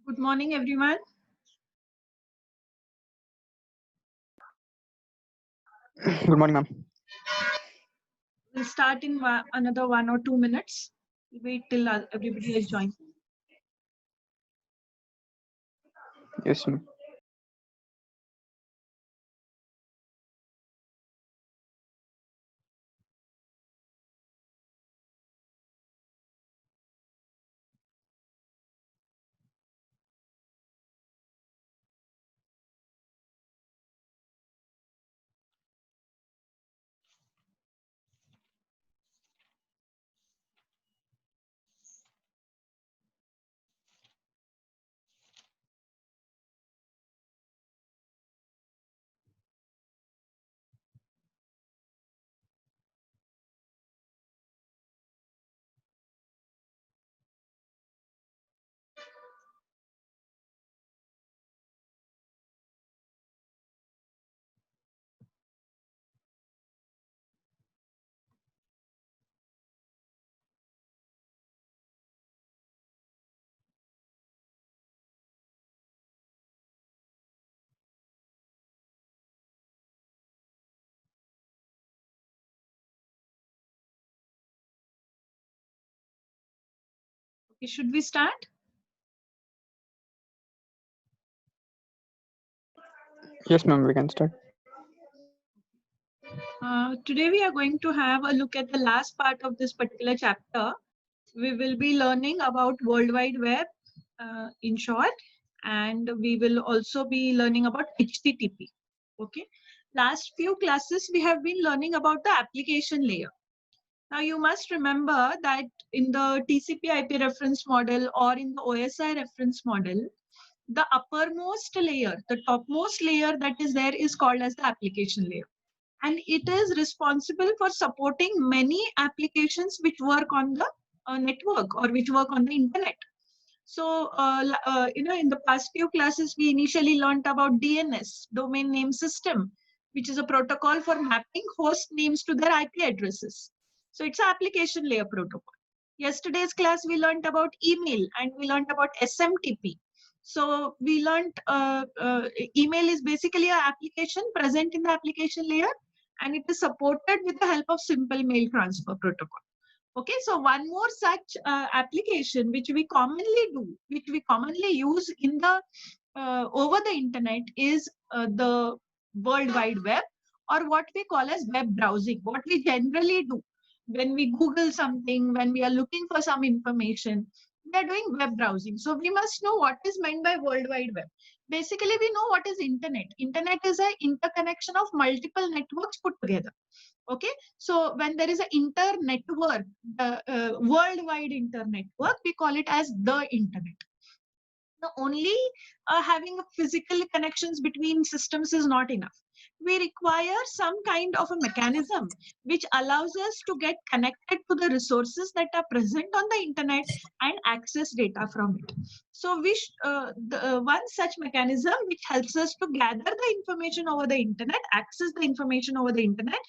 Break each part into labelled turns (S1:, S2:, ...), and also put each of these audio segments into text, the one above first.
S1: Good morning, everyone.
S2: Good morning, ma'am.
S1: We'll start in another 1 or 2 minutes. Wait till everybody has joined.
S2: Yes, ma'am.
S1: Okay, should we start?
S2: Yes, ma'am. We can start.
S1: Today we are going to have a look at the last part of this particular chapter. We will be learning about World Wide Web in short, and we will also be learning about HTTP. Okay. Last few classes we have been learning about the application layer. Now you must remember that in the TCP/IP reference model or in the OSI reference model, the uppermost layer, the topmost layer that is there is called as the application layer. And it is responsible for supporting many applications which work on the network or which work on the internet. So, in the past few classes, we initially learned about DNS, domain name system, which is a protocol for mapping host names to their IP addresses. So it's an application layer protocol. Yesterday's class, we learned about email and we learned about SMTP. So we learned email is basically an application present in the application layer, and it is supported with the help of simple mail transfer protocol. Okay, so one more such application which we commonly do, which we commonly use in the over the internet is the World Wide Web, or what we call as web browsing. What we generally do when we Google something, when we are looking for some information, we are doing web browsing. So we must know what is meant by World Wide Web. Basically, we know what is internet. Internet is an interconnection of multiple networks put together. Okay, so when there is an inter-network, worldwide inter-network, we call it as the internet. Now, only having a physical connections between systems is not enough. We require some kind of a mechanism which allows us to get connected to the resources that are present on the internet and access data from it. So one such mechanism which helps us to gather the information over the internet, access the information over the internet,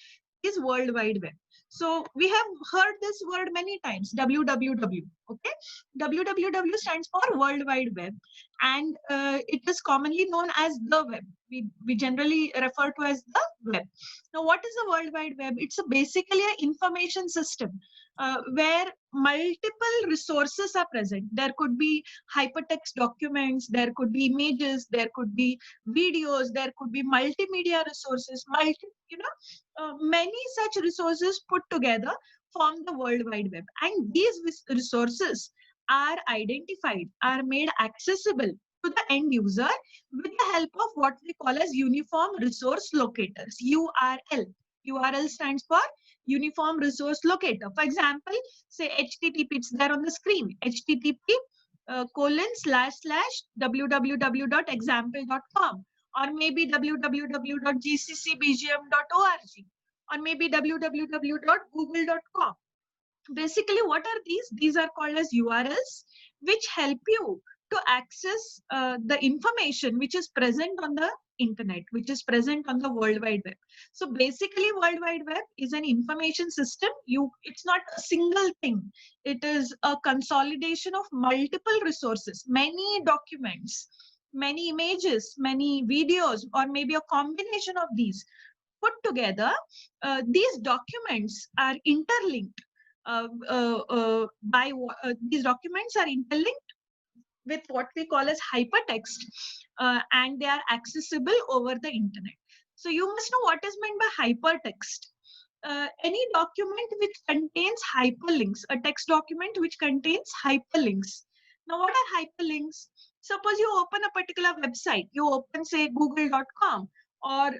S1: is World Wide Web. So we have heard this word many times, www. Okay, www stands for World Wide Web, and it is commonly known as the web. We generally refer to as the web. Now, what is the World Wide Web? It's basically an information system where multiple resources are present. There could be hypertext documents, there could be images, there could be videos, there could be multimedia resources, many such resources put together form the World Wide Web. And these resources are identified, are made accessible to the end user with the help of what we call as Uniform Resource Locators, URL. URL stands for Uniform Resource Locator. For example, say HTTP, it's there on the screen, HTTP :/www.example.com, or maybe www.gccbgm.org, or maybe www.google.com. Basically, what are these? These are called as URLs, which help you to access the information which is present on the internet, which is present on the World Wide Web. So basically, World Wide Web is an information system. It's not a single thing. It is a consolidation of multiple resources, many documents, many images, many videos, or maybe a combination of these put together. These documents are interlinked. These documents are interlinked with what we call as hypertext, and they are accessible over the internet. So you must know what is meant by hypertext. Any document which contains hyperlinks, a text document which contains hyperlinks. Now, what are hyperlinks? Suppose you open a particular website, you open, say, google.com, or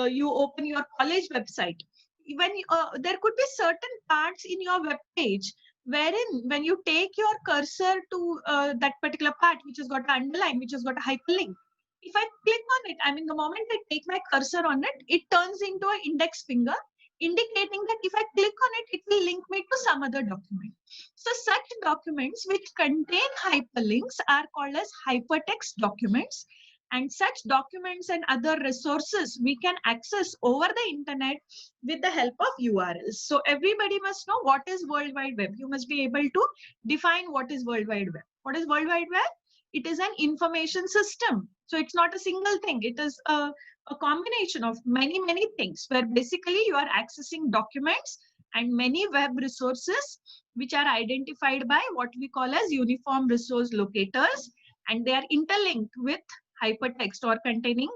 S1: you open your college website. There could be certain parts in your web page wherein when you take your cursor to that particular part which has got an underline, which has got a hyperlink, if I click on it, I mean, the moment I take my cursor on it, it turns into an index finger, indicating that if I click on it, it will link me to some other document. So such documents which contain hyperlinks are called as hypertext documents. And such documents and other resources we can access over the internet with the help of URLs. So everybody must know what is World Wide Web. You must be able to define what is World Wide Web. What is World Wide Web? It is an information system. So it's not a single thing. It is a combination of many, many things where basically you are accessing documents and many web resources which are identified by what we call as Uniform Resource Locators, and they are interlinked with hypertext or contain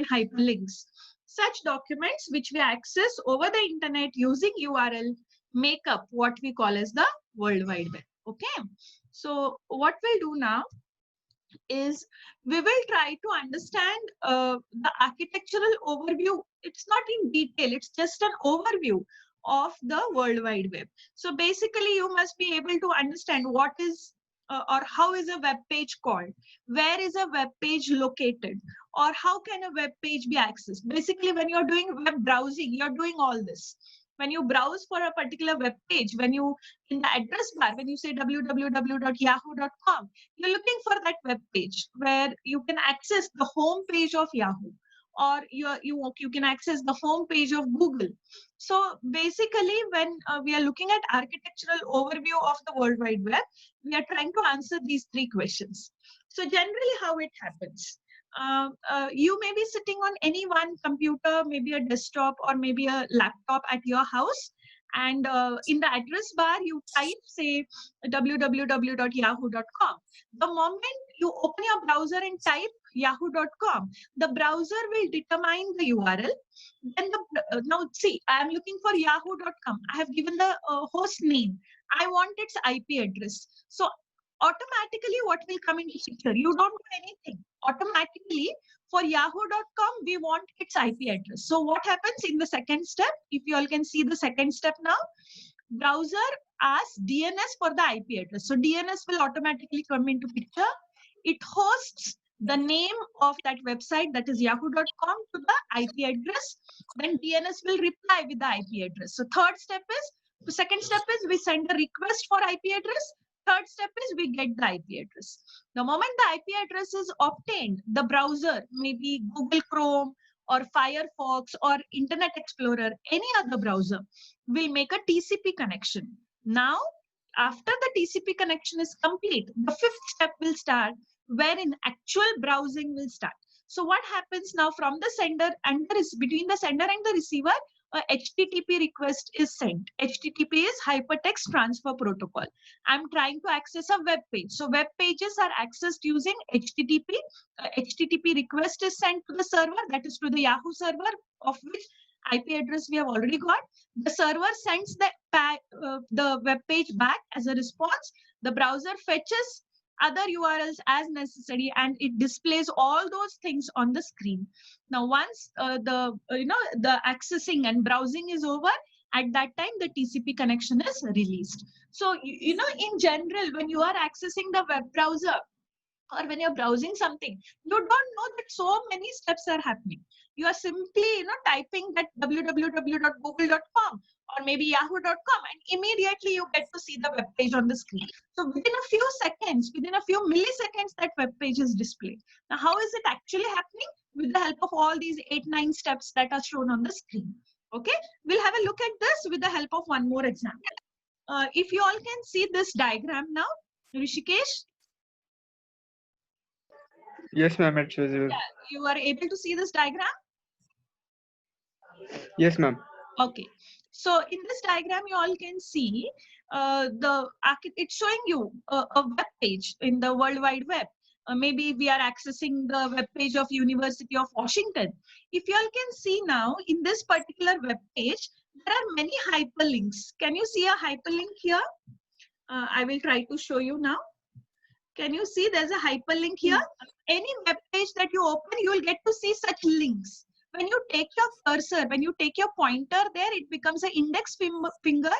S1: hyperlinks. Such documents which we access over the internet using URL make up what we call as the World Wide Web. Okay, so what we'll do now is we will try to understand the architectural overview. It's not in detail, it's just an overview of the World Wide Web. So basically you must be able to understand what is or how is a web page called, where is a web page located, or how can a web page be accessed. Basically, when you're doing web browsing, you're doing all this. When you browse for a particular web page, when you in the address bar, when you say www.yahoo.com, you're looking for that web page where you can access the home page of Yahoo, or you can access the home page of Google. So basically, when we are looking at architectural overview of the World Wide Web, we are trying to answer these three questions. So generally, how it happens. You may be sitting on any one computer, maybe a desktop or maybe a laptop at your house. And in the address bar, you type, say, www.yahoo.com. The moment you open your browser and type yahoo.com, the browser will determine the URL. Then now see, I am looking for yahoo.com. I have given the host name. I want its IP address. So automatically what will come into picture? You don't do anything. Automatically for yahoo.com, we want its IP address. So what happens in the second step? If you all can see the second step now, browser asks DNS for the IP address. So DNS will automatically come into picture. It hosts the name of that website, that is yahoo.com, to the IP address. Then DNS will reply with the IP address. So the second step is we send a request for IP address. Third step is we get the IP address. The moment the IP address is obtained, the browser, maybe Google Chrome or Firefox or Internet Explorer, any other browser, will make a TCP connection. Now, after the TCP connection is complete, the fifth step will start, wherein actual browsing will start. So what happens now from the sender and between the sender and the receiver, a HTTP request is sent. HTTP is Hypertext Transfer Protocol. I'm trying to access a web page. So web pages are accessed using HTTP. HTTP request is sent to the server, that is to the Yahoo server, of which IP address we have already got. The server sends the web page back as a response. The browser fetches other URLs as necessary, and it displays all those things on the screen. Now, once the accessing and browsing is over, at that time the TCP connection is released. So in general, when you are accessing the web browser or when you're browsing something, you don't know that so many steps are happening. You are simply typing that www.google.com or maybe yahoo.com, and immediately you get to see the web page on the screen. So within a few seconds, within a few milliseconds, that web page is displayed. Now, how is it actually happening? With the help of all these 8-9 steps that are shown on the screen. Okay, we'll have a look at this with the help of one more example. If you all can see this diagram now, Rishikesh.
S2: Yes, ma'am, it's visible.
S1: Yeah, you are able to see this diagram?
S2: Yes, ma'am.
S1: Okay, so in this diagram, you all can see it's showing you a web page in the World Wide Web. Maybe we are accessing the web page of University of Washington. If you all can see now, in this particular web page, there are many hyperlinks. Can you see a hyperlink here? I will try to show you now. Can you see there's a hyperlink here? Any web page that you open, you will get to see such links. When you take your cursor, when you take your pointer there, it becomes an index finger,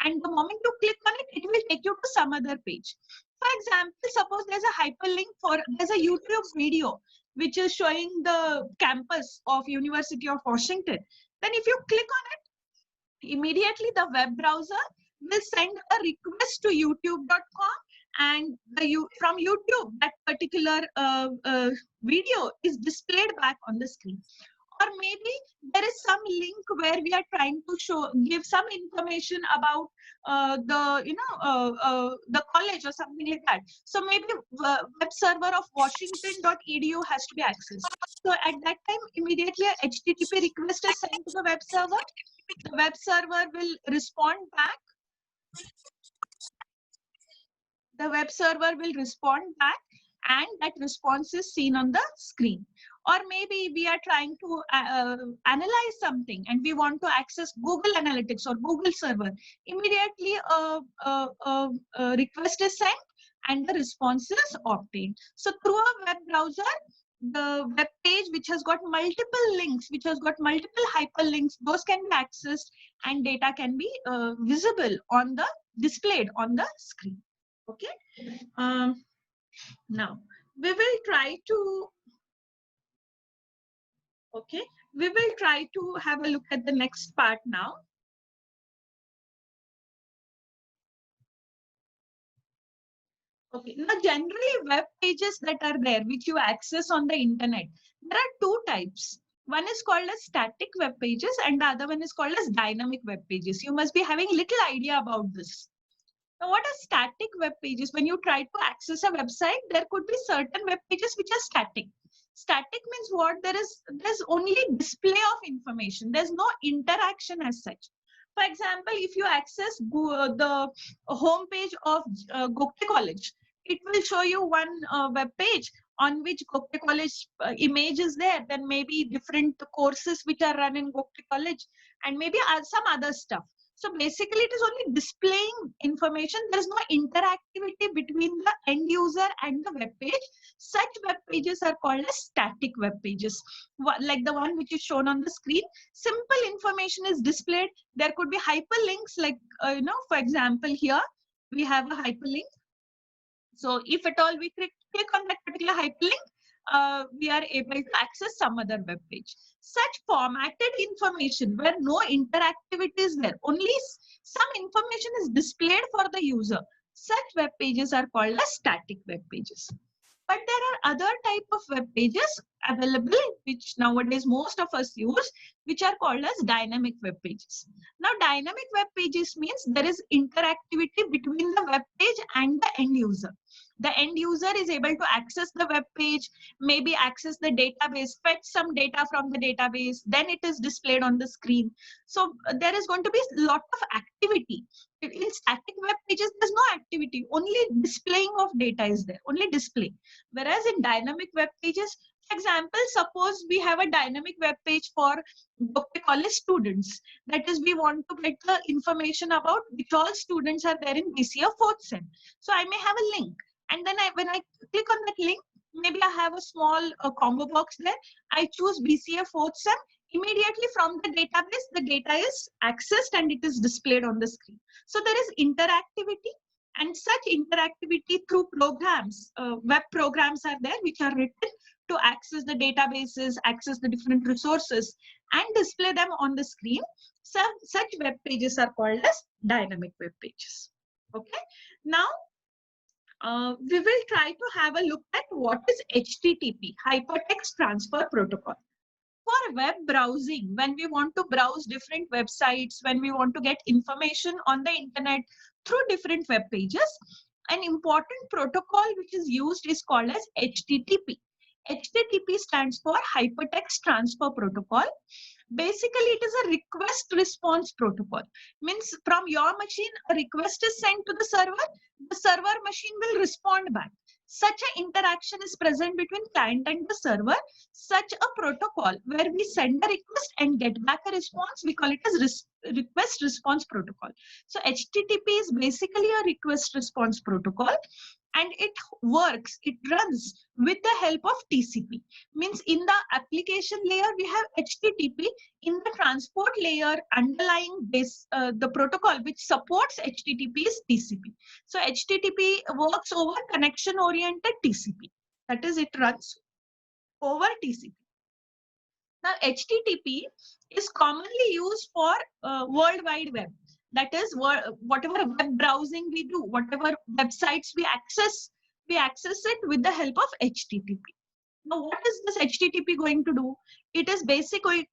S1: and the moment you click on it, it will take you to some other page. For example, suppose there's a hyperlink there's a YouTube video which is showing the campus of University of Washington. Then if you click on it, immediately the web browser will send a request to youtube.com, and from YouTube, that particular video is displayed back on the screen. Or maybe there is some link where we are trying to give some information about the college or something like that. So maybe web server of washington.edu has to be accessed. So at that time, immediately a HTTP request is sent to the web server. The web server will respond back. The web server will respond back, and that response is seen on the screen. Or maybe we are trying to analyze something and we want to access Google Analytics or Google server. Immediately a request is sent and the response is obtained. So through a web browser, the web page which has got multiple links, which has got multiple hyperlinks, those can be accessed and data can be displayed on the screen. Okay. Now we will try to have a look at the next part now. Okay, now generally web pages that are there which you access on the internet, there are two types. One is called as static web pages and the other one is called as dynamic web pages. You must be having little idea about this. Now, what are static web pages? When you try to access a website, there could be certain web pages which are static. Static means what? There's only display of information. There's no interaction as such. For example, if you access the home page of Gokte College, it will show you one web page on which Gokte College image is there. Then maybe different courses which are run in Gokte College, and maybe some other stuff. So basically it is only displaying information. There is no interactivity between the end user and the web page. Such web pages are called as static web pages, like the one which is shown on the screen. Simple information is displayed. There could be hyperlinks, like for example, here we have a hyperlink. So if at all we click on that particular hyperlink, we are able to access some other web page. Such formatted information where no interactivity is there, only some information is displayed for the user. Such web pages are called as static web pages. But there are other type of web pages available, which nowadays most of us use, which are called as dynamic web pages. Now, dynamic web pages means there is interactivity between the web page and the end user. The end user is able to access the web page, maybe access the database, fetch some data from the database, then it is displayed on the screen. So there is going to be a lot of activity. In static web pages, there's no activity, only displaying of data is there, only display. Whereas in dynamic web pages, for example, suppose we have a dynamic web page for Dr. College students. That is, we want to get the information about which all students are there in BCA 4th Sem. So I may have a link. And then when I click on that link, maybe I have a small combo box there. I choose BCA 4th Sem. Immediately from the database, the data is accessed and it is displayed on the screen. So there is interactivity, and such interactivity through programs, web programs are there which are written to access the databases, access the different resources and display them on the screen. So such web pages are called as dynamic web pages. Okay. Now, we will try to have a look at what is HTTP, Hypertext Transfer Protocol. For web browsing, when we want to browse different websites, when we want to get information on the internet through different web pages, an important protocol which is used is called as HTTP. HTTP stands for Hypertext Transfer Protocol. Basically, it is a request response protocol. Means from your machine, a request is sent to the server machine will respond back. Such an interaction is present between client and the server. Such a protocol where we send a request and get back a response, we call it as request response protocol. So HTTP is basically a request response protocol, and it works, it runs with the help of TCP. Means in the application layer, we have HTTP. In the transport layer, underlying this, the protocol which supports HTTP is TCP. So HTTP works over connection-oriented TCP. That is, it runs over TCP. Now, HTTP is commonly used for World Wide Web. That is, whatever web browsing we do, whatever websites we access it with the help of HTTP. Now, what is this HTTP going to do? It is basically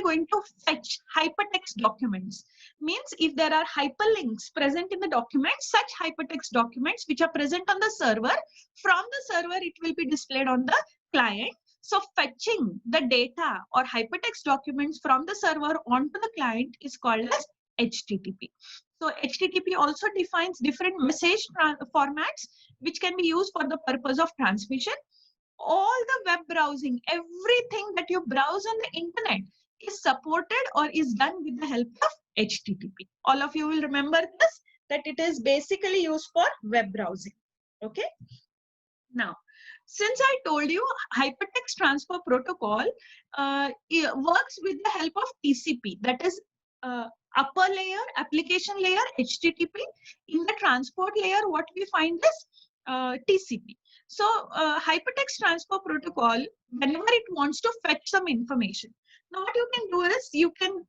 S1: going to fetch hypertext documents. Means if there are hyperlinks present in the document, such hypertext documents which are present on the server, from the server it will be displayed on the client. So fetching the data or hypertext documents from the server onto the client is called as HTTP. So HTTP also defines different message formats which can be used for the purpose of transmission. All the web browsing, everything that you browse on the internet is supported or is done with the help of HTTP. All of you will remember this, that it is basically used for web browsing. Okay. Now, since I told you Hypertext Transfer Protocol works with the help of TCP, that is upper layer, application layer, HTTP. In the transport layer, what we find is TCP. So Hypertext Transfer Protocol, whenever it wants to fetch some information. Now what you can do is, you can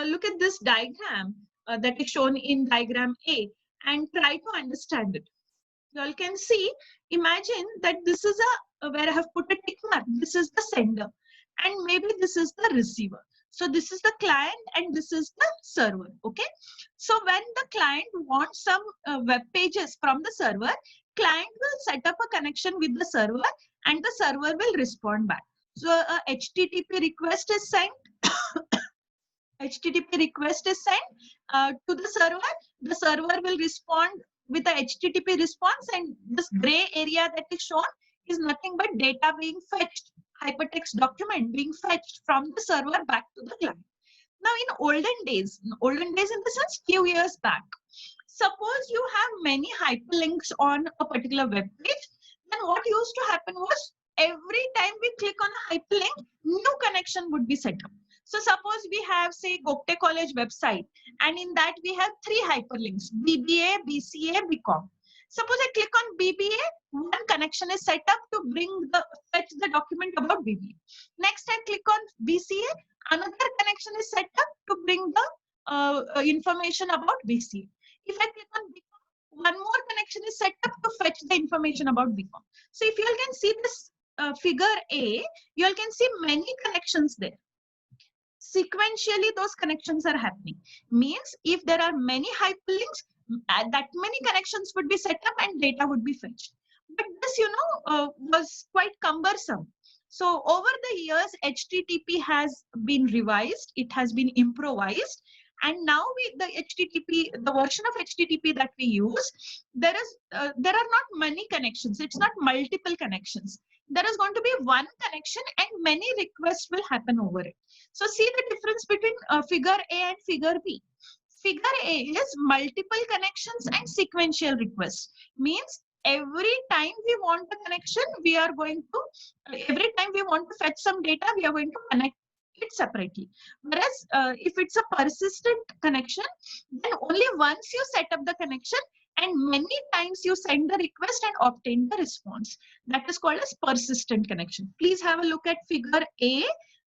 S1: look at this diagram that is shown in diagram A and try to understand it. You all can see, imagine that this is where I have put a tick mark. This is the sender and maybe this is the receiver. So this is the client and this is the server. Okay. So when the client wants some web pages from the server, client will set up a connection with the server and the server will respond back. So a HTTP request is sent. HTTP request is sent to the server. The server will respond with the HTTP response, and this gray area that is shown is nothing but data being fetched, hypertext document being fetched from the server back to the client. Now in olden days in the sense few years back, suppose you have many hyperlinks on a particular web page, then what used to happen was every time we click on a hyperlink, new connection would be set up. So suppose we have, say, Gokte College website, and in that we have 3 hyperlinks: BBA, BCA, BCom. Suppose I click on BBA, one connection is set up to fetch the document about BBA. Next, I click on BCA, another connection is set up to bring the information about BCA. If I click on BCom, one more connection is set up to fetch the information about BCom. So if you all can see this figure A, you all can see many connections there. Sequentially, those connections are happening. Means if there are many hyperlinks, that many connections would be set up and data would be fetched. But this, was quite cumbersome. So over the years, HTTP has been revised. It has been improvised. And now the version of HTTP that we use, there are not many connections. It's not multiple connections. There is going to be one connection and many requests will happen over it. So see the difference between figure A and figure B. Figure A is multiple connections and sequential requests. Means every time we want a connection, every time we want to fetch some data, we are going to connect it separately. Whereas if it's a persistent connection, then only once you set up the connection and many times you send the request and obtain the response. That is called as persistent connection. Please have a look at figure A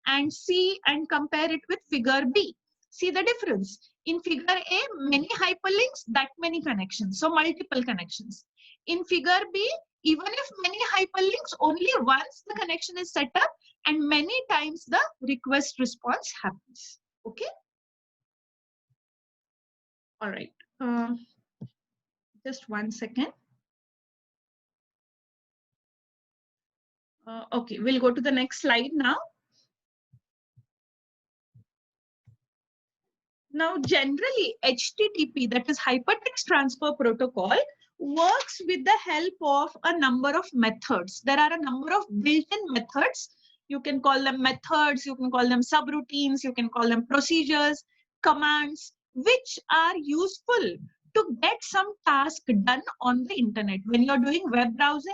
S1: and see and compare it with figure B. See the difference. In figure A, many hyperlinks, that many connections. So multiple connections. In figure B, even if many hyperlinks, only once the connection is set up and many times the request response happens. Okay. All right. Just 1 second. Okay, we'll go to the next slide now. Now, generally, HTTP, that is Hypertext Transfer Protocol, works with the help of a number of methods. There are a number of built-in methods. You can call them methods, you can call them subroutines, you can call them procedures, commands, which are useful to get some task done on the internet. When you're doing web browsing,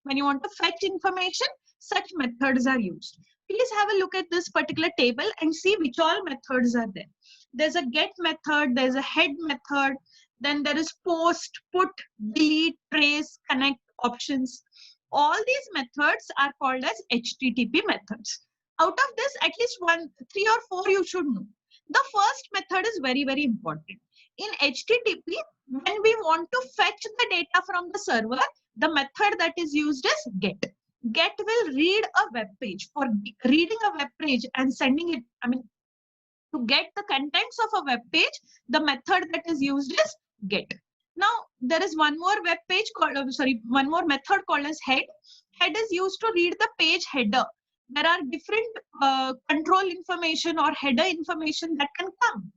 S1: when you want to fetch information, such methods are used. Please have a look at this particular table and see which all methods are there. There's a get method, there's a head method, then there is post, put, delete, trace, connect options. All these methods are called as HTTP methods. Out of this, at least 3 or 4 you should know. The first method is very, very important. In HTTP, when we want to fetch the data from the server, the method that is used is get. Get will read a web page. For reading a web page and sending it, to get the contents of a web page, the method that is used is get. Now, there is one more one more method called as head. Head is used to read the page header. There are different control information or header information that can come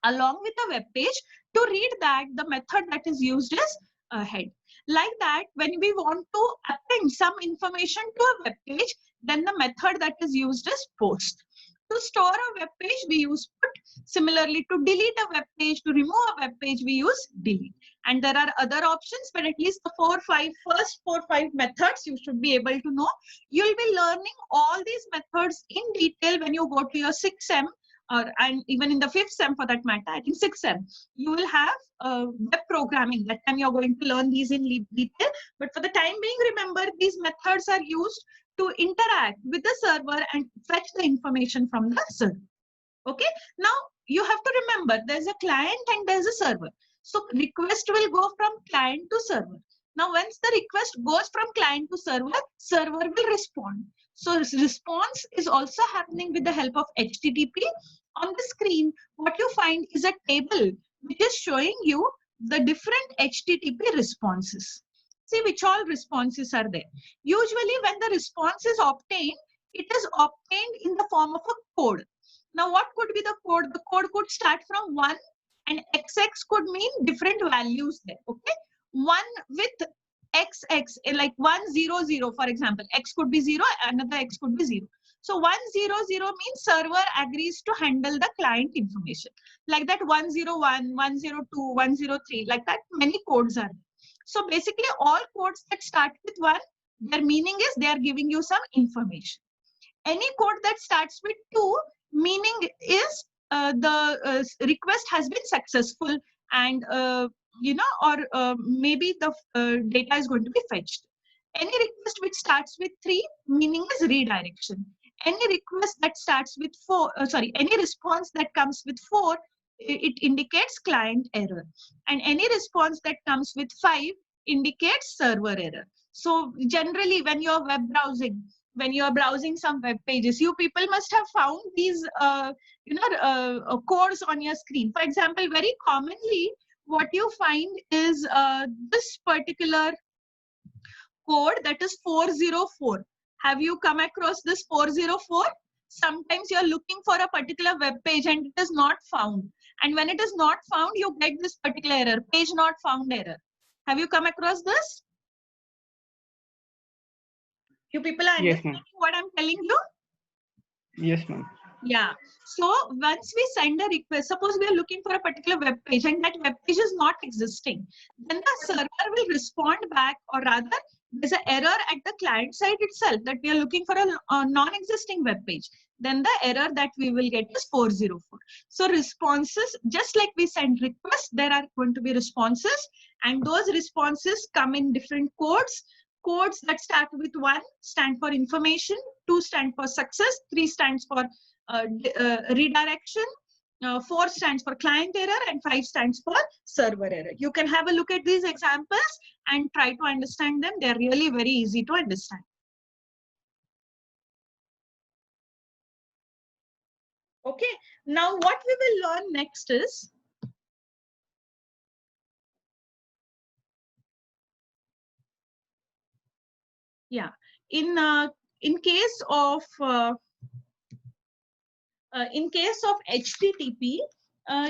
S1: along with the web page. To read that, the method that is used is head. Like that, when we want to append some information to a web page, then the method that is used is post. To store a web page, we use put. Similarly, to delete a web page, to remove a web page, we use delete. And there are other options, but at least the first four, five methods you should be able to know. You'll be learning all these methods in detail when you go to your 6th sem, and even in the 5th sem for that matter. I think 6th sem, you will have web programming. That time you're going to learn these in detail. But for the time being, remember, these methods are used to interact with the server and fetch the information from the server. Okay. Now you have to remember there's a client and there's a server. So request will go from client to server. Now once the request goes from client to server, server will respond. So response is also happening with the help of HTTP. On the screen, what you find is a table which is showing you the different HTTP responses. See which all responses are there. Usually when the response is obtained, it is obtained in the form of a code. Now what could be the code? The code could start from 1 and XX could mean different values there. Okay. 1 with XX, like 100, for example. X could be 0, another X could be 0. So 100 means server agrees to handle the client information. Like that 101, 102, 103, like that many codes are. So basically all codes that start with 1, their meaning is they are giving you some information. Any code that starts with 2, meaning is the request has been successful, and or maybe the data is going to be fetched. Any request which starts with 3, meaning is redirection. Any request that starts with 4, any response that comes with 4, it indicates client error. And any response that comes with 5 indicates server error. So generally when you're web browsing, when you are browsing some web pages, you people must have found these codes on your screen. For example, very commonly what you find is this particular code, that is 404. Have you come across this 404? Sometimes you're looking for a particular web page and it is not found. And when it is not found, you get this particular error, page not found error. Have you come across this? You people are
S2: Yes,
S1: understanding
S2: ma'am.
S1: what I'm telling you?
S2: Yes, ma'am.
S1: Yeah. So once we send a request, suppose we are looking for a particular web page and that web page is not existing, then the server will respond back, or rather there's an error at the client side itself that we are looking for a non-existing web page. Then the error that we will get is 404. So responses, just like we send requests, there are going to be responses, and those responses come in different codes. Codes that start with 1 stand for information, 2 stand for success, 3 stands for redirection, 4 stands for client error, and 5 stands for server error. You can have a look at these examples and try to understand them. They're really very easy to understand. Okay, now what we will learn next is in case of HTTP,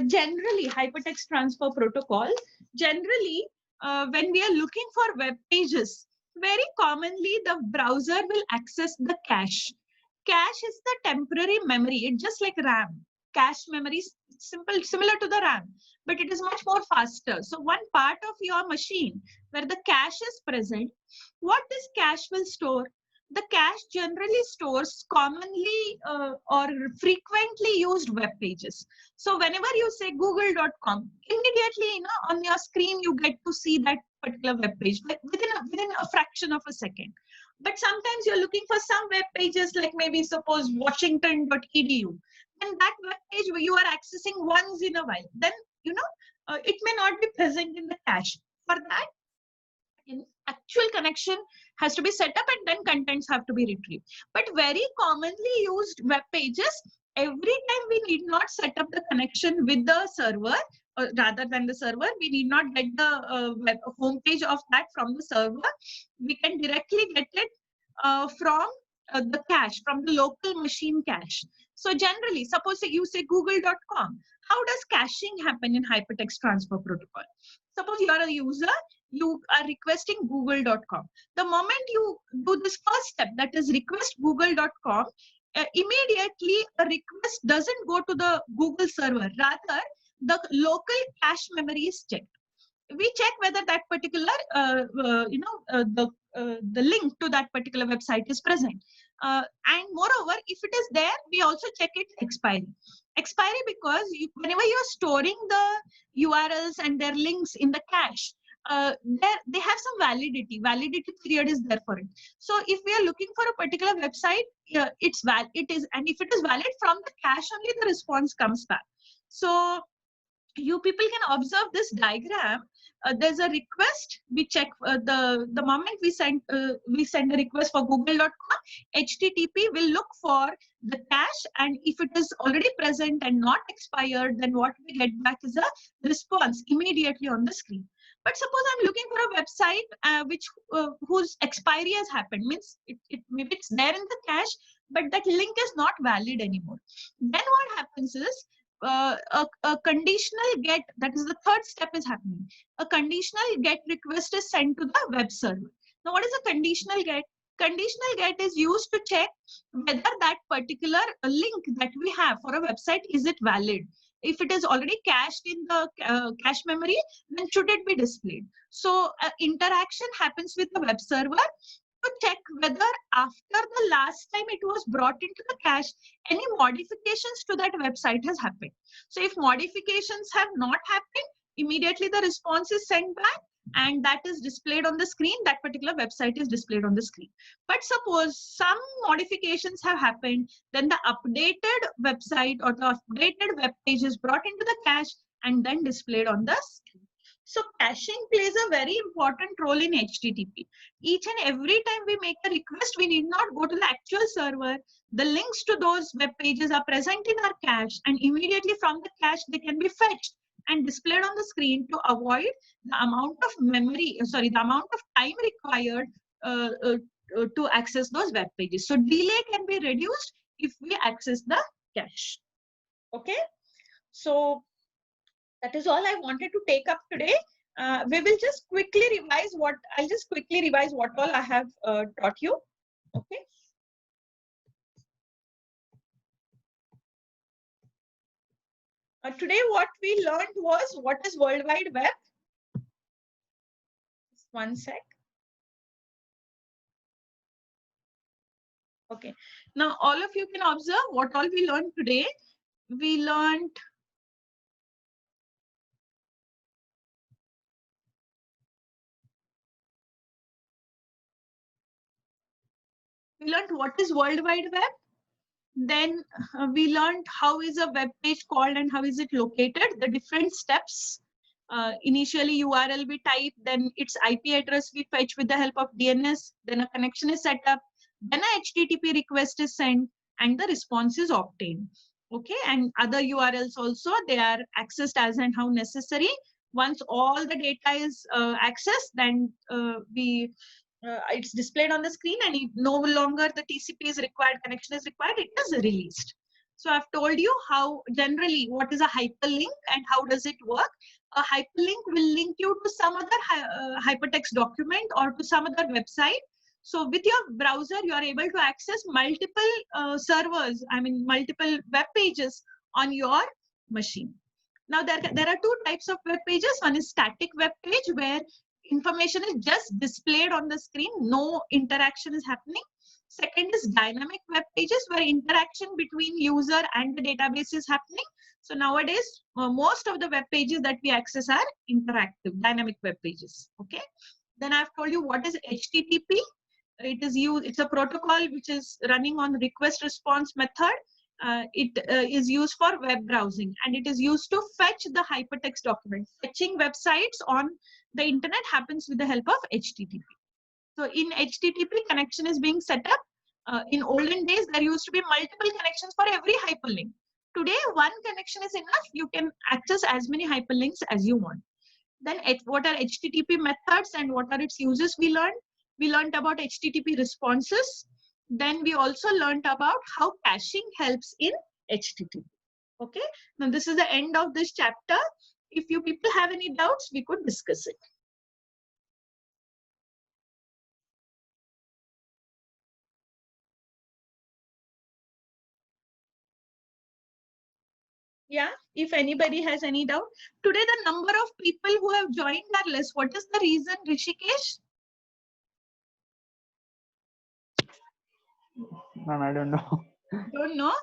S1: generally hypertext transfer protocol, generally when we are looking for web pages, very commonly the browser will access the cache. Cache is the temporary memory. It's just like RAM. Cache memory is similar to the RAM, but it is much more faster. So one part of your machine where the cache is present, what this cache will store? The cache generally stores commonly or frequently used web pages. So whenever you say google.com, immediately on your screen you get to see that particular web page within a fraction of a second. But sometimes you're looking for some web pages, like maybe suppose washington.edu, and that web page where you are accessing once in a while, then it may not be present in the cache. For that, actual connection has to be set up, and then contents have to be retrieved. But very commonly used web pages, every time we need not set up the connection with the server, or rather than the server, we need not get the web home page of that from the server. We can directly get it from the cache, from the local machine cache. So generally, suppose you say google.com, how does caching happen in hypertext transfer protocol? Suppose you are a user, you are requesting google.com. The moment you do this first step, that is request google.com, immediately a request doesn't go to the Google server. Rather, the local cache memory is checked. We check whether that particular, the link to that particular website is present. And moreover, if it is there, we also check its expiry. Expiry because whenever you are storing the URLs and their links in the cache, they have some validity. Validity period is there for it. So if we are looking for a particular website, and if it is valid, from the cache only the response comes back. So you people can observe this diagram. There's a request. We check the moment we send a request for google.com, HTTP will look for the cache, and if it is already present and not expired, then what we get back is a response immediately on the screen. But suppose I'm looking for a website whose expiry has happened, means maybe it's there in the cache, but that link is not valid anymore. Then what happens is a conditional get, that is the third step is happening. A conditional get request is sent to the web server. Now what is a conditional get? Conditional get is used to check whether that particular link that we have for a website, is it valid? If it is already cached in the cache memory, then should it be displayed? So interaction happens with the web server to check whether after the last time it was brought into the cache, any modifications to that website has happened. So if modifications have not happened, immediately the response is sent back and that is displayed on the screen. That particular website is displayed on the screen. But suppose some modifications have happened, then the updated website or the updated web page is brought into the cache and then displayed on the screen. So caching plays a very important role in HTTP. Each and every time we make a request, we need not go to the actual server. The links to those web pages are present in our cache, and immediately from the cache, they can be fetched and displayed on the screen to avoid the amount of memory, the amount of time required to access those web pages. So delay can be reduced if we access the cache. Okay. So that is all I wanted to take up today. We will just quickly revise what all I have taught you. Okay. Today what we learned was what is World Wide Web. Just one sec. Okay. Now all of you can observe what all we learned today. We learned what is World Wide Web. Then we learned how is a web page called and how is it located, the different steps. Initially URL we type, then its IP address we fetch with the help of DNS, then a connection is set up, then a HTTP request is sent and the response is obtained. Okay, and other URLs also, they are accessed as and how necessary. Once all the data is accessed, then it's displayed on the screen, and if no longer the TCP is required, connection is required, it is released. So I've told you how generally what is a hyperlink and how does it work. A hyperlink will link you to some other hypertext document or to some other website. So with your browser, you are able to access multiple servers, multiple web pages on your machine. Now there are two types of web pages. One is static web page where information is just displayed on the screen, no interaction is happening. Second is dynamic web pages where interaction between user and the database is happening. So nowadays, most of the web pages that we access are interactive, dynamic web pages. Okay. Then I've told you what is HTTP. It's a protocol which is running on request response method. It is used for web browsing and it is used to fetch the hypertext document. Fetching websites on the internet happens with the help of HTTP. So in HTTP, connection is being set up. In olden days, there used to be multiple connections for every hyperlink. Today, one connection is enough. You can access as many hyperlinks as you want. Then what are HTTP methods and what are its uses we learned? We learned about HTTP responses. Then we also learned about how caching helps in HTTP. Okay. Now this is the end of this chapter. If you people have any doubts, we could discuss it. Yeah, if anybody has any doubt. Today, the number of people who have joined are less. What is the reason, Rishikesh?
S2: Ma'am, I don't know.
S1: Don't know.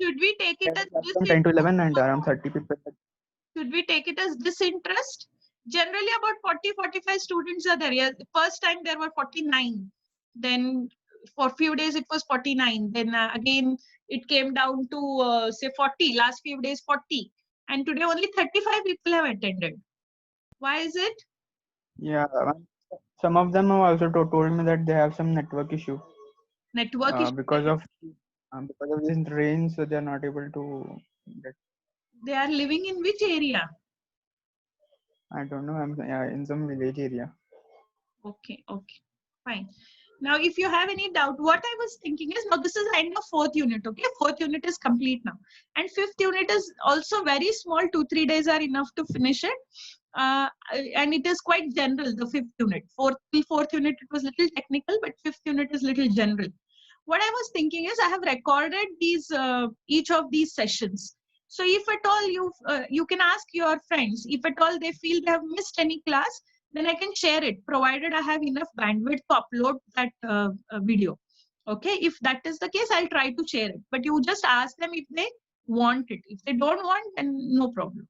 S1: Should we take it as
S2: from 10 to 11 and around 30 people.
S1: Should we take it as disinterest? Generally, about 40-45 students are there. Yeah, the first time there were 49. Then for a few days it was 49. Then again it came down to say 40. Last few days 40. And today only 35 people have attended. Why is it?
S2: Yeah, some of them have also told me that they have some network issue.
S1: Network issue.
S2: Because of this rain, so they are not able to get.
S1: They are living in which area?
S2: I don't know. I'm in some village area.
S1: Okay, fine. Now, if you have any doubt, what I was thinking is, now this is the end of 4th unit, okay? 4th unit is complete now. And 5th unit is also very small, 2-3 days are enough to finish it. and it is quite general, the 5th unit. Fourth unit, it was little technical, but 5th unit is little general. What I was thinking is I have recorded these each of these sessions. So if at all you can ask your friends, if at all they feel they have missed any class, then I can share it, provided I have enough bandwidth to upload that video. Okay, if that is the case, I'll try to share it. But you just ask them if they want it. If they don't want, then no problem.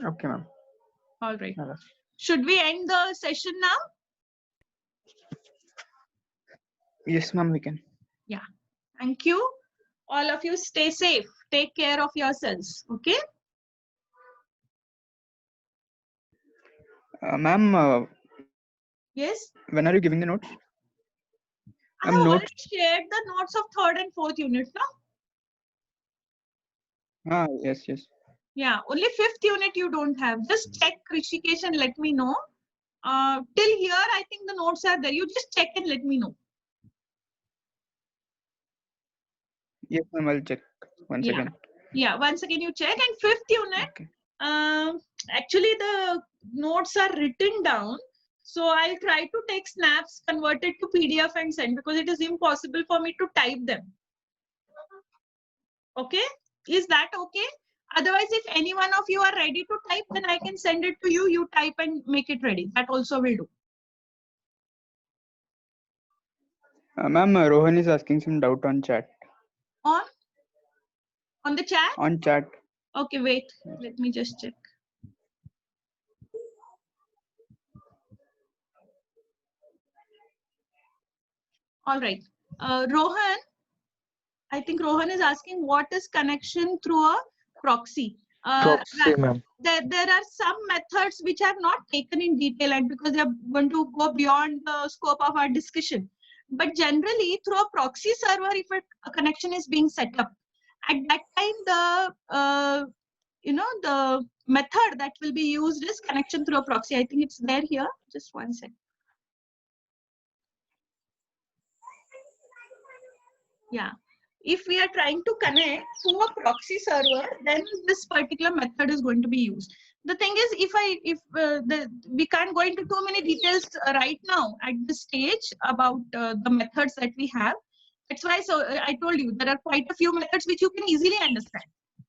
S2: Okay, ma'am.
S1: All right.
S2: Hello.
S1: Should we end the session now?
S2: Yes, ma'am, we can.
S1: Yeah. Thank you. All of you stay safe. Take care of yourselves. Okay.
S2: Ma'am,
S1: Yes.
S2: when are you giving the notes?
S1: I have already shared the notes of 3rd and 4th unit now.
S2: Yes, yes.
S1: Yeah. Only 5th unit you don't have. Just check, Rishikesh, and let me know. Till here, I think the notes are there. You just check and let me know.
S2: Yes, ma'am, I'll check once again.
S1: Yeah, once again you check. And 5th unit,
S2: Okay.
S1: actually the notes are written down. So I'll try to take snaps, convert it to PDF and send, because it is impossible for me to type them. Okay, is that okay? Otherwise, if any one of you are ready to type, then I can send it to you. You type and make it ready. That also will do.
S2: Ma'am, Rohan is asking some doubt on chat.
S1: On the chat?
S2: On chat.
S1: Okay, wait. Let me just check. All right. Rohan, I think Rohan is asking what is connection through a proxy.
S3: Proxy, ma'am.
S1: There are some methods which are not taken in detail, and because they are going to go beyond the scope of our discussion. But generally, through a proxy server, if a connection is being set up, at that time the method that will be used is connection through a proxy. I think it's there here. Just one second. Yeah. If we are trying to connect to a proxy server, then this particular method is going to be used. The thing is, we can't go into too many details right now at this stage about the methods that we have. That's why I told you there are quite a few methods which you can easily understand.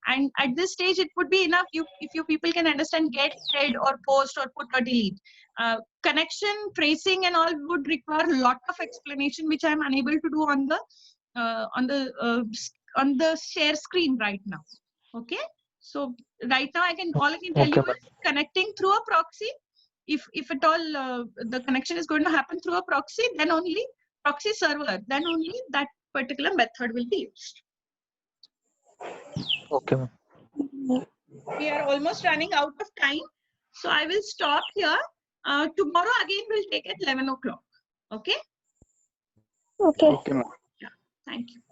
S1: And at this stage, it would be enough if you people can understand get, head, or post, or put or delete. Connection, tracing, and all would require a lot of explanation, which I'm unable to do on the share screen right now. Okay, so right now all I can tell you is connecting through a proxy. If at all the connection is going to happen through a proxy, then only proxy server, then only that particular method will be used.
S3: Okay, ma'am.
S1: We are almost running out of time, so I will stop here. Tomorrow again we'll take at 11 o'clock. Okay.
S2: Okay, ma'am.
S1: Yeah. Thank you.